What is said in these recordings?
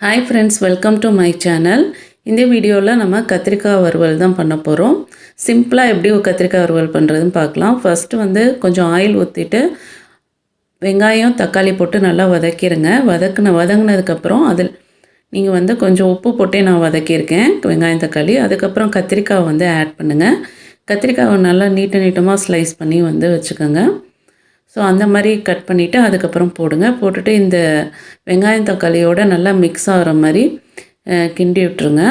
Hi friends, welcome to my channel. இந்த வீடியோல நம்ம கத்திரிக்காய் வறுவல் தான் பண்ண போறோம். சிம்பிளா எப்படி ஒரு கத்திரிக்காய் வறுவல் பண்றதுன்னு பார்க்கலாம். ஃபர்ஸ்ட் கொஞ்சம் ஆயில் ஊத்திட்டு வெங்காயம், தக்காளி போட்டு நல்லா வதக்கிடுங்க. வதக்குனதுக்கு அப்புறம் அதில் நீங்க கொஞ்சம் உப்பு போட்டு நான் வதக்கியிருக்கேன். வெங்காயம், தக்காளி. அதுக்கு அப்புறம் கத்திரிக்காய் ஆட் பண்ணுங்க. கத்திரிக்காவை நல்லா நீட்டமா ஸ்லைஸ் பண்ணி வச்சுக்கோங்க. ஸோ அந்த மாதிரி கட் பண்ணிவிட்டு அதுக்கப்புறம் போடுங்க. போட்டுட்டு இந்த வெங்காயம் தக்காளியோட நல்லா மிக்ஸ் ஆகிற மாதிரி கிண்டி விட்டுருங்க.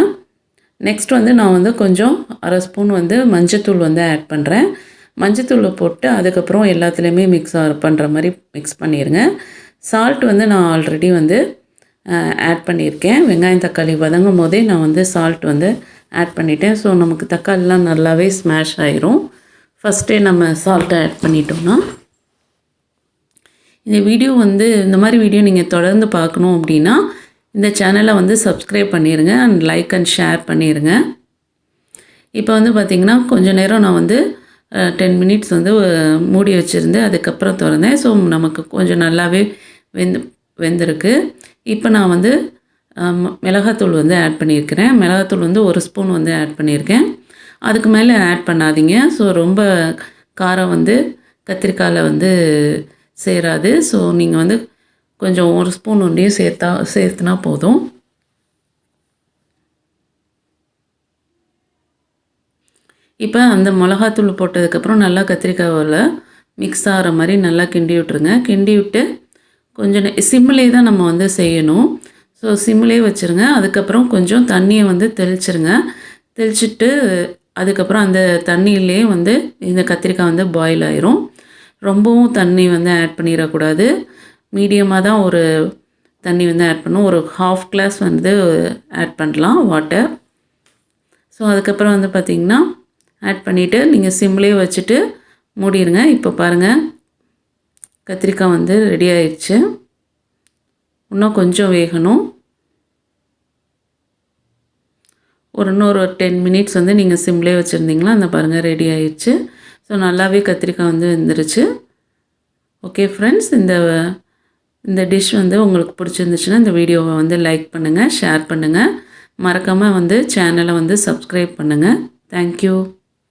நெக்ஸ்ட் நான் கொஞ்சம் அரை ஸ்பூன் மஞ்சத்தூள் ஆட் பண்ணுறேன். மஞ்சத்தூளை போட்டு அதுக்கப்புறம் எல்லாத்துலேயுமே மிக்ஸ் பண்ணுற மாதிரி மிக்ஸ் பண்ணிடுங்க. சால்ட் நான் ஆல்ரெடி ஆட் பண்ணியிருக்கேன். வெங்காயம் தக்காளி வதங்கும் போதே நான் சால்ட் ஆட் பண்ணிட்டேன். ஸோ நமக்கு தக்காளிலாம் நல்லாவே ஸ்மாஷ் ஆயிரும். ஃபஸ்ட்டே நம்ம சால்ட்டை ஆட் பண்ணிட்டோம்னா இந்த வீடியோ இந்த மாதிரி வீடியோ நீங்கள் தொடர்ந்து பார்க்கணும் அப்படின்னா இந்த சேனலை சப்ஸ்கிரைப் பண்ணிடுங்க அண்ட் லைக் அண்ட் ஷேர் பண்ணிடுங்க. இப்போ பார்த்திங்கன்னா கொஞ்சம் நேரம் நான் 10 மினிட்ஸ் மூடி வச்சுருந்து அதுக்கப்புறம் திறந்தேன். ஸோ நமக்கு கொஞ்சம் நல்லாவே வெந்திருக்கு. இப்போ நான் மிளகாத்தூள் ஆட் பண்ணியிருக்கிறேன். மிளகாத்தூள் 1 ஸ்பூன் ஆட் பண்ணியிருக்கேன். அதுக்கு மேலே ஆட் பண்ணாதீங்க. ஸோ ரொம்ப காரம் கத்திரிக்காயில் சேராது. ஸோ நீங்கள் கொஞ்சம் 1 ஸ்பூன் ஒன்றையும் சேர்த்துனா போதும். இப்போ அந்த மிளகாத்தூள் போட்டதுக்கப்புறம் நல்லா கத்திரிக்காயில் மிக்ஸ் ஆகிற மாதிரி நல்லா கிண்டி விட்டுருங்க. கிண்டி விட்டு கொஞ்சம் சிம்மிலே தான் நம்ம செய்யணும். ஸோ சிம்மிலே வச்சுருங்க. அதுக்கப்புறம் கொஞ்சம் தண்ணியை தெளிச்சிருங்க. தெளிச்சிட்டு அதுக்கப்புறம் அந்த தண்ணியிலே இந்த கத்திரிக்காய் பாயில் ஆயிரும். ரொம்பவும் தண்ணி ஆட் பண்ணிடக்கூடாது. மீடியமாக தான் ஒரு தண்ணி ஆட் பண்ணணும். ஒரு 1/2 கிளாஸ் ஆட் பண்ணலாம் வாட்டர். ஸோ அதுக்கப்புறம் பார்த்திங்கன்னா ஆட் பண்ணிவிட்டு நீங்கள் சிம்லேயே வச்சுட்டு மூடிடுங்க. இப்போ பாருங்கள் கத்திரிக்காய் ரெடி ஆயிடுச்சு. இன்னும் கொஞ்சம் வேகணும். இன்னொரு 10 மினிட்ஸ் நீங்கள் சிம்லேயே வச்சுருந்தீங்களா அந்த பாருங்கள் ரெடி ஆயிடுச்சு. ஸோ நல்லாவே கத்திரிக்காய் வெந்துருச்சு. ஓகே ஃப்ரெண்ட்ஸ், இந்த டிஷ் உங்களுக்கு பிடிச்சிருந்துச்சுன்னா இந்த வீடியோவை லைக் பண்ணுங்கள், ஷேர் பண்ணுங்கள். மறக்காமல் சேனலை சப்ஸ்கிரைப் பண்ணுங்கள். தேங்க்யூ.